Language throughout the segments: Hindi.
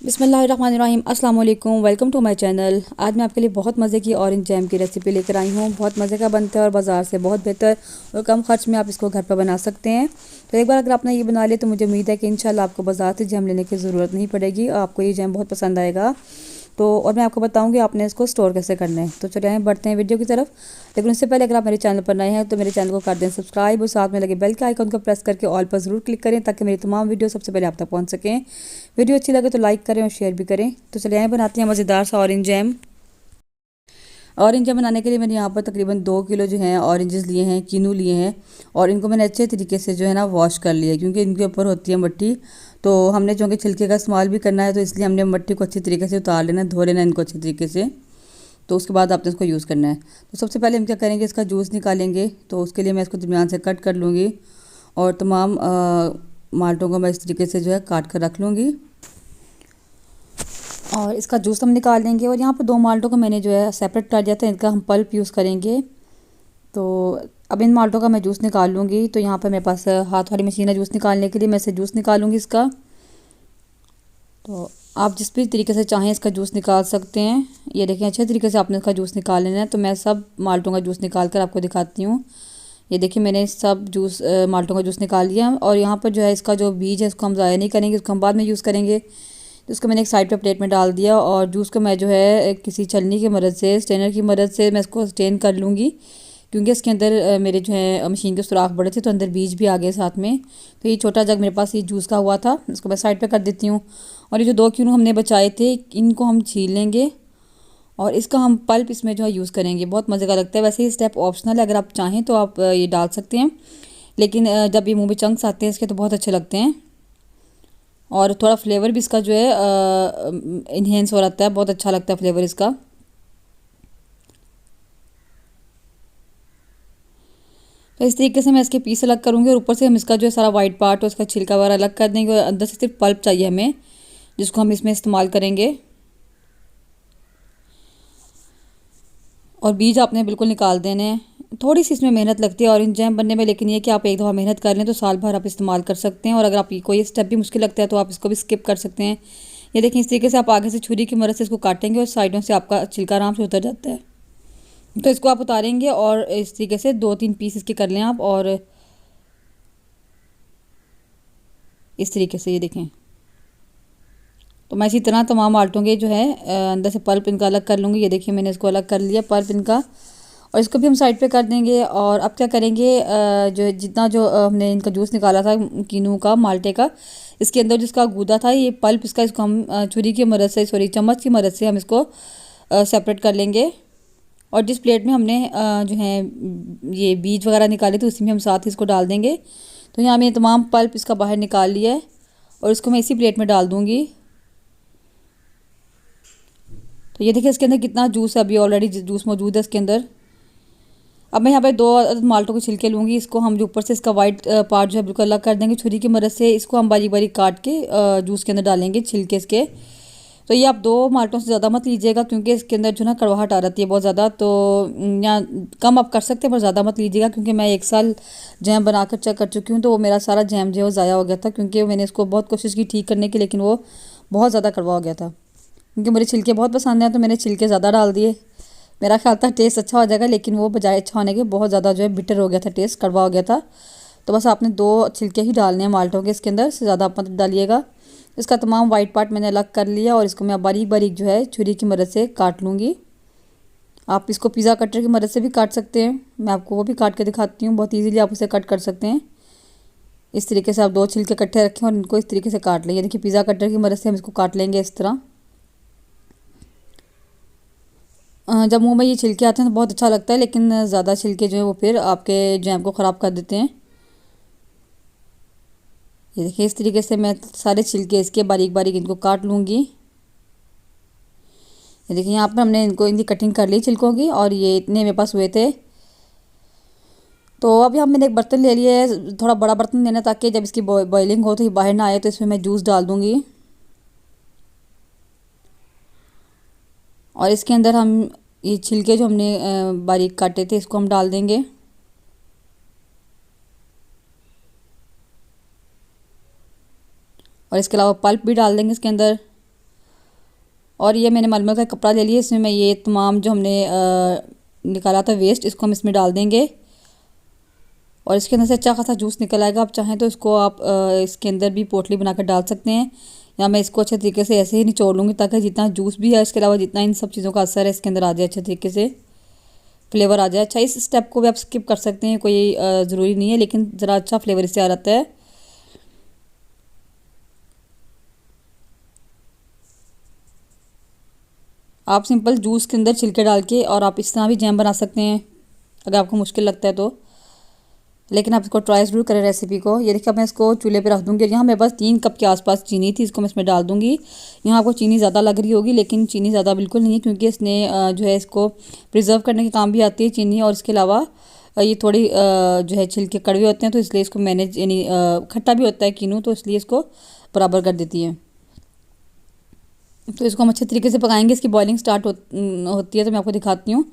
बिस्मिल्लाहिर्रहमानिर्रहीम अस्सलाम वालेकुम, वेलकम टू माय चैनल। आज मैं आपके लिए बहुत मज़े की ऑरेंज जैम की रेसिपी लेकर आई हूँ। बहुत मज़े का बनता है और बाज़ार से बहुत बेहतर और कम खर्च में आप इसको घर पर बना सकते हैं। तो एक बार अगर आपने ये बना लिया तो मुझे उम्मीद है कि इंशाल्लाह आपको बाज़ार से जैम लेने की ज़रूरत नहीं पड़ेगी और आपको ये जैम बहुत पसंद आएगा। तो और मैं आपको बताऊंगी आपने इसको स्टोर कैसे करना है। तो चलिए बढ़ते हैं वीडियो की तरफ। लेकिन उससे पहले अगर आप मेरे चैनल पर नए हैं तो मेरे चैनल को कर दें सब्सक्राइब और साथ में लगे बेल के आइकन को प्रेस करके ऑल पर ज़रूर क्लिक करें ताकि मेरी तमाम वीडियो सबसे पहले आप तक पहुंच सकें। वीडियो अच्छी लगे तो लाइक करें और शेयर भी करें। तो चलिए बनाते हैं मज़ेदार सा ऑरेंज जैम। ऑरेंज जैम बनाने के लिए मैंने यहाँ पर तकरीबन 2 किलो जो है ऑरेंजेस लिए हैं, कीनू लिए हैं और इनको मैंने अच्छे तरीके से जो है ना वॉश कर लिया क्योंकि इनके ऊपर होती है मट्टी। तो हमने चूँकि छिलके का इस्तेमाल भी करना है तो इसलिए हमने मट्टी को अच्छी तरीके से उतार लेना, धो लेना इनको अच्छी तरीके से। तो उसके बाद आपने इसको यूज़ करना है। तो सबसे पहले हम क्या करेंगे, इसका जूस निकालेंगे। तो उसके लिए मैं इसको दरमियान से कट कर लूँगी और तमाम माल्टों को मैं इस तरीके से जो है काट कर रख लूँगी और इसका जूस हम निकाल लेंगे। और यहाँ पर 2 माल्टों को मैंने जो है सेपरेट कर दिया था, इनका हम पल्प यूज़ करेंगे। तो अब इन माल्टों का मैं जूस निकाल लूँगी। तो यहाँ पर मेरे पास हाथ वाली मशीन है जूस निकालने के लिए, मैं इसे जूस निकालूँगी इसका। तो आप जिस भी तरीके से चाहें इसका जूस निकाल सकते हैं। ये देखें अच्छे तरीके से आपने इसका जूस निकाल लेना है। तो मैं सब माल्टों का जूस निकाल कर आपको दिखाती हूँ। ये देखिए मैंने सब जूस माल्टों का जूस निकाल लिया। और यहाँ पर जो है इसका जो बीज है इसको हम ज़ाया नहीं करेंगे, इसको हम बाद में यूज़ करेंगे। तो इसको मैंने एक साइड पे प्लेट में डाल दिया और जूस को मैं जो है किसी छलनी की मदद से, स्ट्रेनर की मदद से मैं इसको स्ट्रेन कर लूँगी क्योंकि इसके अंदर मेरे जो है मशीन के सुराख बड़े थे तो अंदर बीज भी आ गए साथ में। तो ये छोटा जग मेरे पास ये जूस का हुआ था, इसको मैं साइड पे कर देती हूँ। और ये जो 2 किलो हमने बचाए थे इनको हम छील लेंगे और इसका हम पल्प इसमें जो है यूज़ करेंगे। बहुत मज़े का लगता है। वैसे ही स्टेप ऑप्शनल है, अगर आप चाहें तो आप ये डाल सकते हैं, लेकिन जब ये मुँह में चंक्स आते हैं इसके तो बहुत अच्छे लगते हैं और थोड़ा फ्लेवर भी इसका जो है इन्हेंस हो जाता है, बहुत अच्छा लगता है फ्लेवर इसका। तो इस तरीके से मैं इसके पीस अलग करूँगी और ऊपर से हम इसका जो है सारा वाइट पार्ट और इसका छिलका वगैरह अलग कर देंगे और अंदर से सिर्फ पल्प चाहिए हमें जिसको हम इसमें इस्तेमाल करेंगे। और बीज आपने बिल्कुल निकाल देने हैं। थोड़ी सी इसमें मेहनत लगती है ऑरेंज जैम बनने में, लेकिन ये कि आप एक दफ़ा मेहनत कर लें तो साल भर आप इस्तेमाल कर सकते हैं। और अगर आप कोई स्टेप भी मुश्किल लगता है तो आप इसको भी स्किप कर सकते हैं। ये देखिए इस तरीके से आप आगे से छुरी की मदद से इसको काटेंगे और साइडों से आपका छिलका आराम से उतर जाता है। तो इसको आप उतारेंगे और इस तरीके से 2-3 पीस इसके कर लें आप। और इस तरीके से ये देखें। तो मैं इसी तरह तमाम आल्टों के जो है अंदर से पल्प इनका अलग कर लूँगी। ये देखिए मैंने इसको अलग कर लिया पल्प इनका और इसको भी हम साइड पे कर देंगे। और अब क्या करेंगे, जो जितना जो हमने इनका जूस निकाला था कीनू का, माल्टे का, इसके अंदर जिसका गूदा था ये पल्प इसका, इसको हम छुरी की मदद से, सॉरी चम्मच की मदद से हम इसको सेपरेट कर लेंगे। और जिस प्लेट में हमने जो है ये बीज वगैरह निकाले थे उसी में हम साथ ही इसको डाल देंगे। तो यहाँ मैंने तमाम पल्प इसका बाहर निकाल लिया है और इसको मैं इसी प्लेट में डाल दूँगी। तो ये देखिए इसके अंदर कितना जूस है, अभी ऑलरेडी जूस मौजूद है इसके अंदर। अब मैं यहाँ पे 2 माल्टों के छिलके लूँगी। इसको हम जो ऊपर से इसका वाइट पार्ट जो है बिल्कुल अलग कर देंगे छुरी की मदद से। इसको हम बारीक बारीक काट के जूस के अंदर डालेंगे छिलके इसके। तो ये आप 2 माल्टों से ज़्यादा मत लीजिएगा क्योंकि इसके अंदर जो ना कड़वाहट आ जाती है बहुत ज़्यादा। तो यहाँ कम आप कर सकते हैं पर ज़्यादा मत लीजिएगा क्योंकि मैं 1 साल जैम बनाकर चेक कर चुकी हूँ तो वो मेरा सारा जैम जो है वो ज़ाया हो गया था क्योंकि मैंने इसको बहुत कोशिश की ठीक करने की, लेकिन वो बहुत ज़्यादा कड़वा हो गया था। क्योंकि मुझे छिलके बहुत पसंद हैं तो मैंने छिलके ज़्यादा डाल दिए। मेरा ख्याल था टेस्ट अच्छा हो जाएगा, लेकिन वो बजाय अच्छा होने के बहुत ज़्यादा जो है बिटर हो गया था, टेस्ट कड़वा हो गया था। तो बस आपने 2 छिलके ही डालने हैं माल्टों के इसके अंदर, से ज़्यादा आप मत डालिएगा। इसका तमाम वाइट पार्ट मैंने अलग कर लिया और इसको मैं बारीक बारीक जो है छुरी की मदद से काट लूँगी। आप इसको पिज़्ज़ा कटर की मदद से भी काट सकते हैं, मैं आपको वो भी काट के दिखाती हूँ। बहुत ईजीली आप उसे कट कर सकते हैं। इस तरीके से आप 2 छिलके इकट्ठे रखें और इनको इस तरीके से काट लें। ये देखिए पिज़्ज़ा कटर की मदद से हम इसको काट लेंगे इस तरह। जब मुंह में ये छिलके आते हैं तो बहुत अच्छा लगता है, लेकिन ज़्यादा छिलके जो है वो फिर आपके जैम को ख़राब कर देते हैं। ये देखिए इस तरीके से मैं सारे छिलके इसके बारीक बारीक इनको काट लूँगी। ये देखिए यहाँ पर हमने इनको इनकी कटिंग कर ली छिलकों की और ये इतने मेरे पास हुए थे। तो अभी हम मैंने एक बर्तन ले लिया है, थोड़ा बड़ा बर्तन लेना ताकि जब इसकी बॉइलिंग हो तो ये बाहर ना आए। तो इसमें मैं जूस डाल दूँगी और इसके अंदर हम ये छिलके जो हमने बारीक काटे थे इसको हम डाल देंगे। और इसके अलावा पल्प भी डाल देंगे इसके अंदर। और ये मैंने मलमल का कपड़ा ले लिया, इसमें मैं ये तमाम जो हमने निकाला था वेस्ट, इसको हम इसमें डाल देंगे और इसके अंदर से अच्छा खासा जूस निकल आएगा। आप चाहें तो इसको आप इसके अंदर भी पोटली बनाकर डाल सकते हैं, या मैं इसको अच्छे तरीके से ऐसे ही निचोड़ लूँगी ताकि जितना जूस भी है इसके अलावा जितना इन सब चीज़ों का असर है इसके अंदर आ जाए, अच्छे तरीके से फ्लेवर आ जाए। अच्छा, इस स्टेप को भी आप स्किप कर सकते हैं, कोई ज़रूरी नहीं है, लेकिन ज़रा अच्छा फ्लेवर इससे आ जाता है। आप सिंपल जूस के अंदर छिलके डाल के और आप इस तरह भी जैम बना सकते हैं अगर आपको मुश्किल लगता है तो, लेकिन आप इसको ट्राई ज़रूर करें रेसिपी को। ये देखिए, अब मैं इसको चूल्हे पे रख दूँगी। यहाँ मेरे पास 3 कप के आसपास चीनी थी, इसको मैं इसमें डाल दूँगी। यहाँ आपको चीनी ज़्यादा लग रही होगी, लेकिन चीनी ज़्यादा बिल्कुल नहीं है, क्योंकि इसने जो है इसको प्रिजर्व करने के काम भी आती है चीनी। और इसके अलावा ये थोड़ी जो है छिलके कड़वे होते हैं, तो इसलिए इसको मैनेज यानी खट्टा भी होता है किनू, तो इसलिए इसको बराबर कर देती है। तो इसको हम अच्छे तरीके से पकाएंगे। इसकी बॉइलिंग स्टार्ट होती है तो मैं आपको दिखाती हूँ।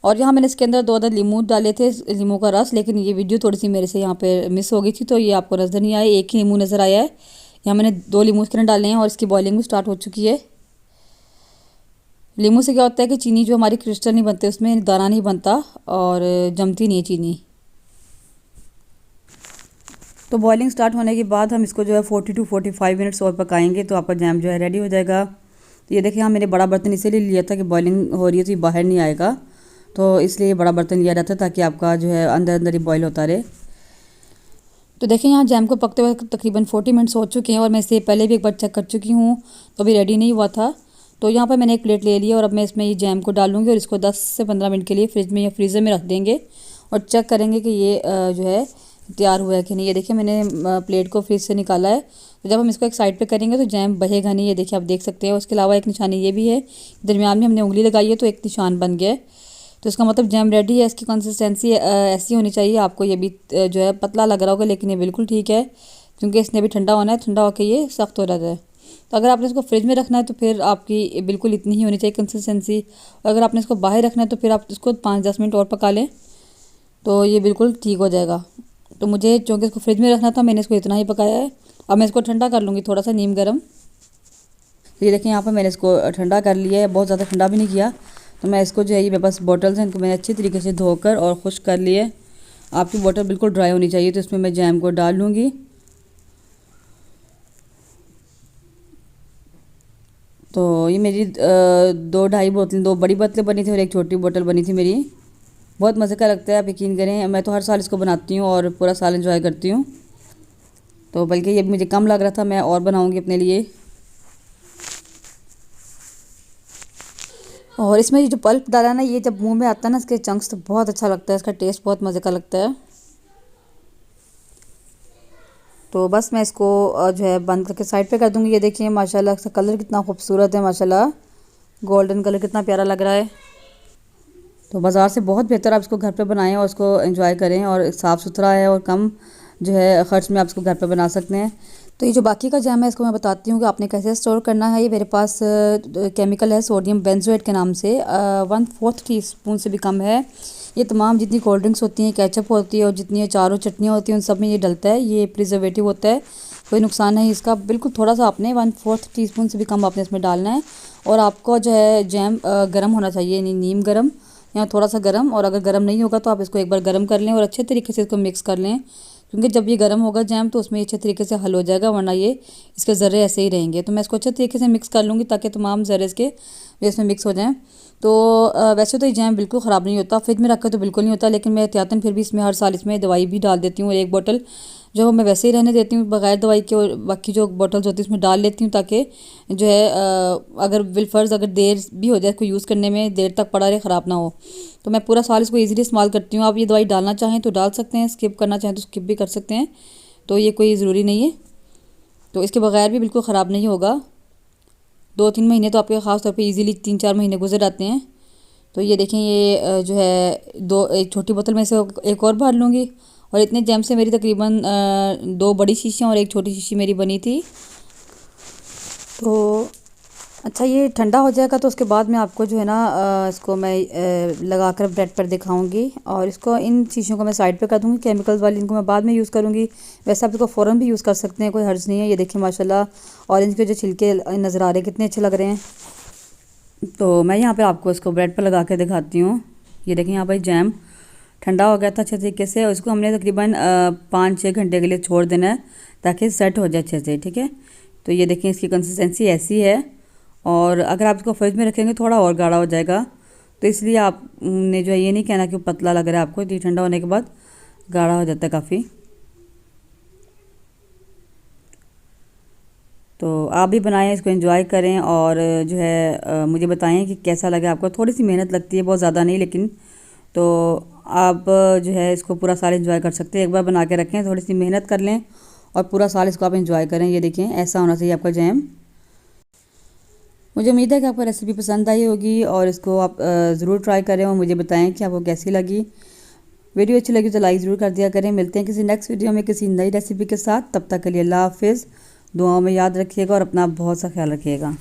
और यहाँ मैंने इसके अंदर 2 अदद लीमू डाले थे, लीमू का रस, लेकिन ये वीडियो थोड़ी सी मेरे से यहाँ पे मिस हो गई थी, तो ये आपको नज़र नहीं आया, एक ही लीमू नज़र आया है। यहाँ मैंने 2 लीमू इसके अंदर डाले हैं और इसकी बॉइलिंग भी स्टार्ट हो चुकी है। लीमू से क्या होता है कि चीनी जो हमारी क्रिस्टल नहीं बनते, उसमें दाना नहीं बनता और जमती नहीं है चीनी। तो बॉइलिंग स्टार्ट होने के बाद हम इसको जो है 40 to 45 मिनट्स और पकाएंगे, तो आपका जैम जो है रेडी हो जाएगा। तो ये देखिए, यहाँ मैंने बड़ा बर्तन इसीलिए लिया था कि बॉइलिंग हो रही है तो ये बाहर नहीं आएगा, तो इसलिए बड़ा बर्तन लिया जाता है ताकि आपका जो है अंदर अंदर ही बॉईल होता रहे। तो देखिए, यहाँ जैम को पकते हुए तकरीबन 40 मिनट्स हो चुके हैं और मैं इसे पहले भी एक बार चेक कर चुकी हूँ, तो अभी रेडी नहीं हुआ था। तो यहाँ पर मैंने एक प्लेट ले लिया और अब मैं इसमें ये जैम को डालूँगी और इसको 10 से 15 मिनट के लिए फ्रिज में या फ्रीज़र में रख देंगे और चेक करेंगे कि ये जो है तैयार हुआ है कि नहीं। ये देखिए, मैंने प्लेट को फ्रिज से निकाला है। तो जब हम इसको एक साइड पे करेंगे तो जैम बहेगा नहीं, ये देखिए आप देख सकते हैं। उसके अलावा एक निशानी ये भी है, दरमियान में हमने उंगली लगाई है तो एक निशान बन गया है, तो इसका मतलब जैम रेडी है। इसकी कंसिस्टेंसी ऐसी होनी चाहिए। आपको ये भी जो है पतला लग रहा होगा, लेकिन ये बिल्कुल ठीक है, क्योंकि इसने भी ठंडा होना है, ठंडा होकर ये सख्त हो जाता है। तो अगर आपने इसको फ्रिज में रखना है तो फिर आपकी बिल्कुल इतनी ही होनी चाहिए कंसिस्टेंसी। अगर आपने इसको बाहर रखना है तो फिर आप इसको 5-10 मिनट और पका लें तो ये बिल्कुल ठीक हो जाएगा। तो मुझे चूँकि इसको फ्रिज में रखना था, मैंने इसको इतना ही पकाया है। अब मैं इसको ठंडा कर लूँगी थोड़ा सा नीम गर्म। ये देखिए, यहाँ पर मैंने इसको ठंडा कर लिया है, बहुत ज़्यादा ठंडा भी नहीं किया। तो मैं इसको जो है, ये मेरे पास बॉटल्स हैं, इनको मैंने अच्छी तरीके से धोकर और खुश्क कर लिए। आपकी बॉटल बिल्कुल ड्राई होनी चाहिए, तो इसमें मैं जैम को डाल लूँगी। तो ये मेरी 2-2.5 बोतलें, 2 बड़ी बोतलें बनी थी और एक छोटी बोतल बनी थी मेरी। बहुत मज़े का लगता है, आप यकीन करें। मैं तो हर साल इसको बनाती हूँ और पूरा साल एंजॉय करती हूँ। तो बल्कि ये मुझे कम लग रहा था, मैं और बनाऊँगी अपने लिए। और इसमें ये जो पल्प डाला ना, ये जब मुंह में आता है ना इसके चंक्स, तो बहुत अच्छा लगता है, इसका टेस्ट बहुत मज़े का लगता है। तो बस मैं इसको जो है बंद करके साइड पे कर दूँगी। ये देखिए माशाल्लाह इसका कलर कितना खूबसूरत है, माशाल्लाह गोल्डन कलर कितना प्यारा लग रहा है। तो बाज़ार से बहुत बेहतर आप इसको घर पे बनाएं और उसको एंजॉय करें, और साफ़ सुथरा है और कम जो है ख़र्च में आप इसको घर पे बना सकते हैं। तो ये जो बाकी का जैम है इसको मैं बताती हूँ कि आपने कैसे स्टोर करना है। ये मेरे पास केमिकल है सोडियम बेंजोएट के नाम से, 1/4 टीस्पून से भी कम है। ये तमाम जितनी कोल्ड ड्रिंक्स होती हैं, केचप होती है और जितनी अचार और चटनियाँ होती हैं, उन सब में ये डलता है। ये प्रिजर्वेटिव होता है, कोई नुकसान नहीं इसका। बिल्कुल थोड़ा सा आपने 1/4 टीस्पून से भी कम आपने इसमें डालना है। और आपको जो है जैम गर्म होना चाहिए, नीम गर्म या थोड़ा सा गर्म। और अगर गर्म नहीं होगा तो आप इसको एक बार गर्म कर लें और अच्छे तरीके से इसको मिक्स कर लें, क्योंकि जब ये गर्म होगा जैम तो उसमें अच्छे तरीके से हल हो जाएगा, वरना ये इसके ज़र्रे ऐसे ही रहेंगे। तो मैं इसको अच्छे तरीके से मिक्स कर लूँगी ताकि तमाम ज़र्रे इसके इसमें मिक्स हो जाएं। तो वैसे तो ये जैम बिल्कुल ख़राब नहीं होता, फ्रिज में रख कर तो बिल्कुल नहीं होता, लेकिन मैं एहतियातन फिर भी इसमें हर साल इसमें दवाई भी डाल देती हूँ। एक बोतल जो मैं वैसे ही रहने देती हूँ बगैर दवाई के, और बाकी जो बॉटल्स होती है उसमें डाल लेती हूँ, ताकि जो है अगर बिलफर्ज अगर देर भी हो जाए, इसको यूज़ करने में देर तक पड़ा रहे, ख़राब ना हो। तो मैं पूरा साल इसको ईज़िली इस्तेमाल करती हूँ। आप ये दवाई डालना चाहें तो डाल सकते हैं, स्किप करना चाहें तो स्किप भी कर सकते हैं, तो ये कोई ज़रूरी नहीं है। तो इसके बगैर भी बिल्कुल ख़राब नहीं होगा। 2-3 महीने तो आपके ख़ास तौर पे इजीली 3-4 महीने गुजर जाते हैं। तो ये देखें, ये जो है एक छोटी बोतल में से एक और भर लूँगी, और इतने जैम से मेरी तकरीबन 2 बड़ी शीशियाँ और एक छोटी शीशी मेरी बनी थी। तो अच्छा, ये ठंडा हो जाएगा तो उसके बाद मैं आपको जो है ना इसको मैं लगा कर ब्रेड पर दिखाऊंगी, और इसको इन शीशों को मैं साइड पे कर दूँगी, केमिकल्स वाली इनको मैं बाद में यूज़ करूँगी। वैसे आप इसको फ़ौरन भी यूज़ कर सकते हैं, कोई हर्ज नहीं है। ये देखिए माशाल्लाह ऑरेंज के जो छिलके नज़र आ रहे हैं कितने अच्छे लग रहे हैं। तो मैं यहाँ पे आपको इसको ब्रेड पर लगा के दिखाती हूँ। ये देखें यहाँ पर जैम ठंडा हो गया था अच्छे तरीके से, और इसको हमने तकरीबन 5-6 घंटे के लिए छोड़ देना है ताकि सेट हो जाए अच्छे से, ठीक है। तो ये देखें इसकी कंसिस्टेंसी ऐसी है, और अगर आप इसको फ्रिज में रखेंगे थोड़ा और गाढ़ा हो जाएगा। तो इसलिए आपने जो है ये नहीं कहना कि पतला लग रहा है आपको, ये ठंडा होने के बाद गाढ़ा हो जाता है काफ़ी। तो आप भी बनाएं, इसको एंजॉय करें, और जो है मुझे बताएं कि कैसा लगा आपको। थोड़ी सी मेहनत लगती है, बहुत ज़्यादा नहीं, लेकिन तो आप जो है इसको पूरा साल एंजॉय कर सकते हैं। एक बार बना के रखें, थोड़ी सी मेहनत कर लें और पूरा साल इसको आप एंजॉय करें। ये देखें ऐसा होना चाहिए आपका जैम। मुझे उम्मीद है कि आपको रेसिपी पसंद आई होगी, और इसको आप ज़रूर ट्राई करें और मुझे बताएं कि आपको कैसी लगी। वीडियो अच्छी लगी तो लाइक ज़रूर कर दिया करें। मिलते हैं किसी नेक्स्ट वीडियो में किसी नई रेसिपी के साथ। तब तक के लिए अल्लाह हाफिज़। दुआओं में याद रखिएगा और अपना बहुत सा ख्याल रखिएगा।